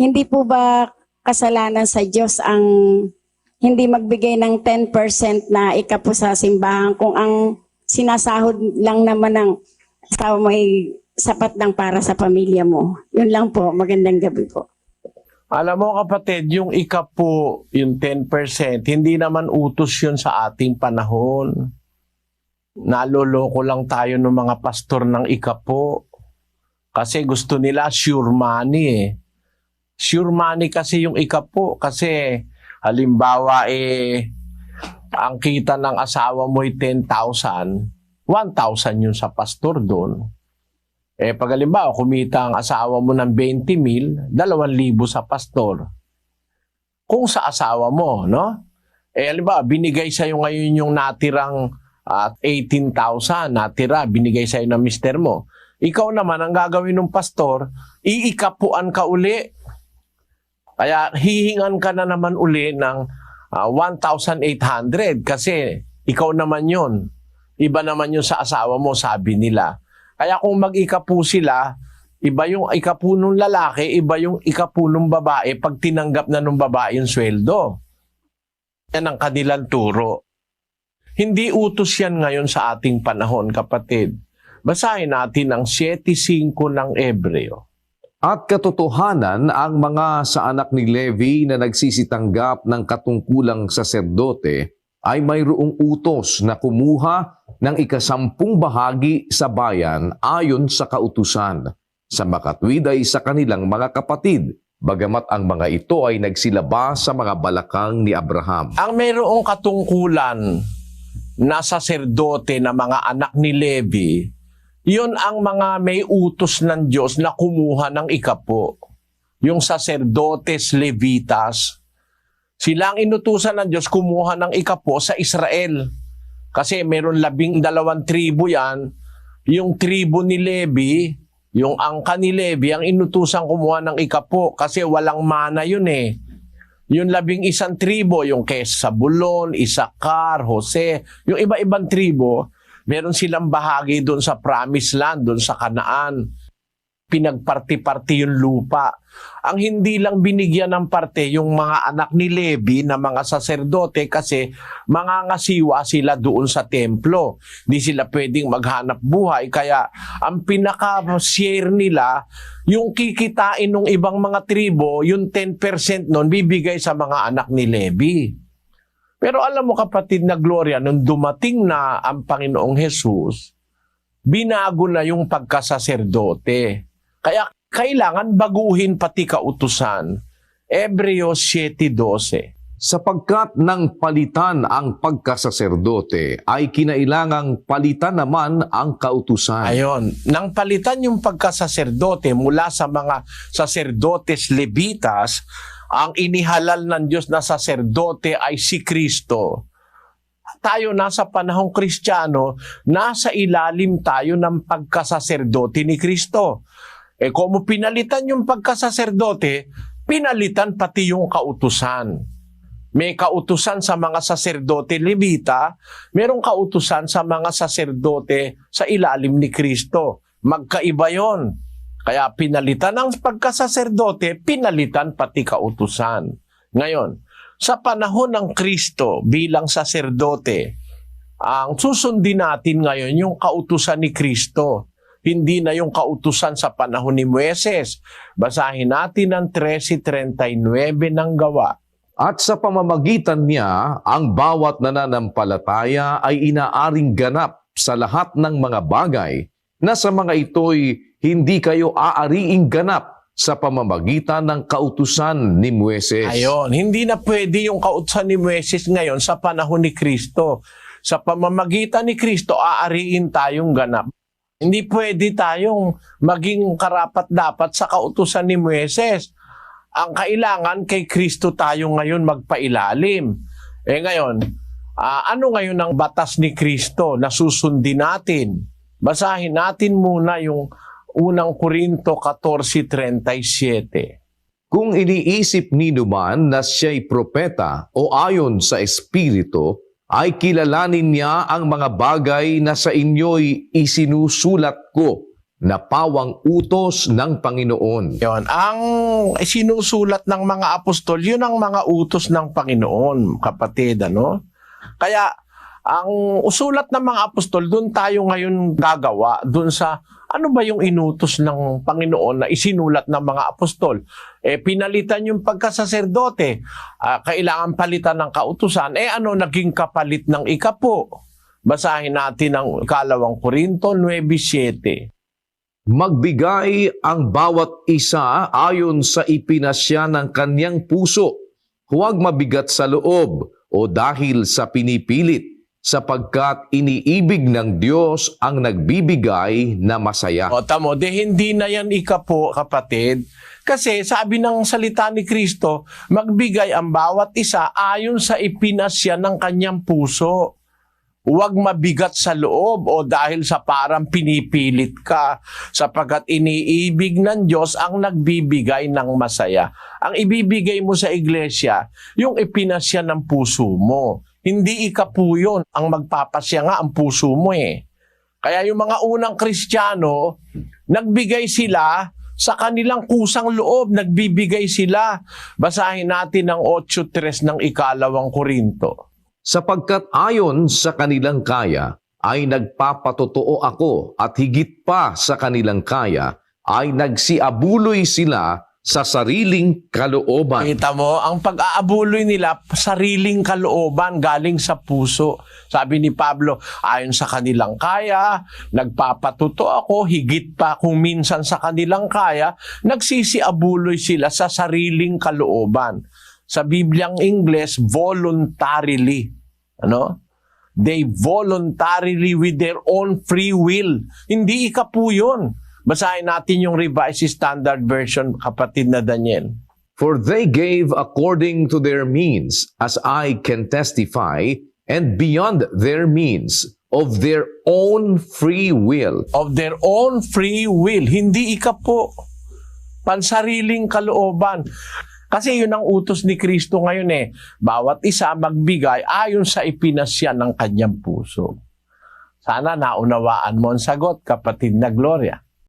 Hindi po ba kasalanan sa Diyos ang hindi magbigay ng 10% na ikapo sa simbahan kung ang sinasahod lang naman ng asawa mo ay sapat lang para sa pamilya mo? Yun lang po. Magandang gabi po. Alam mo kapatid, yung ikapo, yung 10%, hindi naman utos yun sa ating panahon. Naloloko lang tayo ng mga pastor ng ikapo. Kasi gusto nila sure money eh. Sure money kasi yung ikapo. Kasi halimbawa ang kita ng asawa mo ay 10,000, 1,000 yun sa pastor doon. Pag halimbawa, kumita ang asawa mo ng 20,000, 2,000 sa pastor. Kung sa asawa mo, no? Halimbawa, binigay sa'yo ngayon yung natirang 18,000, natira, binigay sa'yo ng mister mo. Ikaw naman, ang gagawin ng pastor, iikapuan ka uli. Kaya hihingan ka na naman uli ng 1,800 kasi ikaw naman yun. Iba naman yun sa asawa mo, sabi nila. Kaya kung mag-ikapu sila, iba yung ikapu ng lalaki, iba yung ikapu ng babae pag tinanggap na ng babae yung sweldo. Yan ang kanilang turo. Hindi utos yan ngayon sa ating panahon, kapatid. Basahin natin ang 7:5 ng Hebreo. At katotohanan ang mga sa anak ni Levi na nagsisitanggap ng katungkulang saserdote ay mayroong utos na kumuha ng 10% bahagi sa bayan ayon sa kautusan, sa makatwid ay sa kanilang mga kapatid, bagamat ang mga ito ay nagsilaba sa mga balakang ni Abraham. Ang mayroong katungkulan na saserdote na mga anak ni Levi, yun ang mga may utos ng Diyos na kumuha ng ikapo. Yung saserdotes, Levitas, sila ang inutusan ng Diyos kumuha ng ikapo sa Israel. Kasi meron 12 tribo yan. Yung tribo ni Levi, yung angka ni Levi, ang inutusan kumuha ng ikapo kasi walang mana yun eh. Yung 11 tribo, yung kay Zabulon, Isakar, Jose, yung iba-ibang tribo, meron silang bahagi doon sa promised land, doon sa Kanaan. Pinagparti-parti yung lupa. Ang hindi lang binigyan ng parte yung mga anak ni Levi na mga saserdote kasi mangangasiwa sila doon sa templo. Di sila pwedeng maghanap buhay. Kaya ang pinaka-share nila, yung kikitain ng ibang mga tribo, yung 10% nun bibigay sa mga anak ni Levi. Pero alam mo kapatid na Gloria, nung dumating na ang Panginoong Jesus, binago na yung pagkasaserdote. Kaya kailangan baguhin pati kautusan. Hebreo 7:12. Sapagkat nang palitan ang pagkasaserdote, ay kinailangang palitan naman ang kautusan. Ayon, nang palitan yung pagkasaserdote mula sa mga saserdotes Levitas, ang inihalal ng Diyos na saserdote ay si Kristo. Tayo nasa panahong Kristiyano, nasa ilalim tayo ng pagkasaserdote ni Kristo. Kung pinalitan yung pagkasaserdote, pinalitan pati yung kautusan. May kautusan sa mga saserdote Levita, merong kautusan sa mga saserdote sa ilalim ni Kristo. Magkaiba yon. Kaya pinalitan ang pagkasaserdote, pinalitan pati kautusan. Ngayon, sa panahon ng Kristo bilang saserdote, ang susundin natin ngayon yung kautusan ni Kristo. Hindi na yung kautusan sa panahon ni Moises. Basahin natin ang 13:39 ng Gawa. At sa pamamagitan niya, ang bawat nananampalataya ay inaaring ganap sa lahat ng mga bagay na sa mga ito'y hindi kayo aariing ganap sa pamamagitan ng kautusan ni Moises. Ayon, hindi na pwede yung kautusan ni Moises ngayon sa panahon ni Kristo. Sa pamamagitan ni Kristo, aariin tayong ganap. Hindi pwede tayong maging karapat-dapat sa kautusan ni Moises. Ang kailangan kay Kristo tayo ngayon magpailalim. Ngayon, ano ngayon ang batas ni Kristo na susundin natin? Basahin natin muna yung unang Korinto 14:37. Kung iniisip ninuman na siya'y propeta o ayon sa Espiritu, ay kilalanin niya ang mga bagay na sa inyo'y isinusulat ko na pawang utos ng Panginoon. Yon, ang sinusulat ng mga apostol, yun ang mga utos ng Panginoon, kapatid, ano? Kaya, ang usulat ng mga apostol, doon tayo ngayon gagawa, doon sa ano ba yung inutos ng Panginoon na isinulat ng mga apostol. Pinalitan yung pagkasaserdote, kailangan palitan ng kautusan, ano naging kapalit ng ikapo? Basahin natin ang 2 Korinto 9:7. Magbigay ang bawat isa ayon sa ipinasya ng kanyang puso, huwag mabigat sa loob o dahil sa pinipilit, sapagkat iniibig ng Diyos ang nagbibigay na masaya. O tamo, hindi na yan ikapo, kapatid. Kasi sabi ng salita ni Kristo, magbigay ang bawat isa ayon sa ipinasya ng kanyang puso. Huwag mabigat sa loob o dahil sa parang pinipilit ka, sapagkat iniibig ng Diyos ang nagbibigay ng masaya. Ang ibibigay mo sa iglesia, yung ipinasya ng puso mo. Hindi ikapu yun ang magpapasya nga ang puso mo eh. Kaya yung mga unang Kristiyano, nagbigay sila sa kanilang kusang loob, nagbibigay sila. Basahin natin ang 8:3 ng 2 Korinto. Sapagkat ayon sa kanilang kaya ay nagpapatotoo ako at higit pa sa kanilang kaya ay nagsiabuloy sila sa sariling kalooban. Kita mo, ang pag-aabuloy nila, sariling kalooban galing sa puso. Sabi ni Pablo, ayon sa kanilang kaya, nagpapatuto ako, higit pa kung minsan sa kanilang kaya, nagsisiabuloy sila sa sariling kalooban. Sa Bibliang Ingles, voluntarily. Ano? They voluntarily with their own free will. Hindi ikapu yun. Basahin natin yung Revised Standard Version, kapatid na Daniel. For they gave according to their means, as I can testify, and beyond their means, of their own free will. Of their own free will. Hindi ikapu. Pansariling kalooban. Kasi yun ang utos ni Kristo ngayon eh. Bawat isa magbigay ayon sa ipinasya ng kanyang puso. Sana naunawaan mo ang sagot, kapatid na Gloria.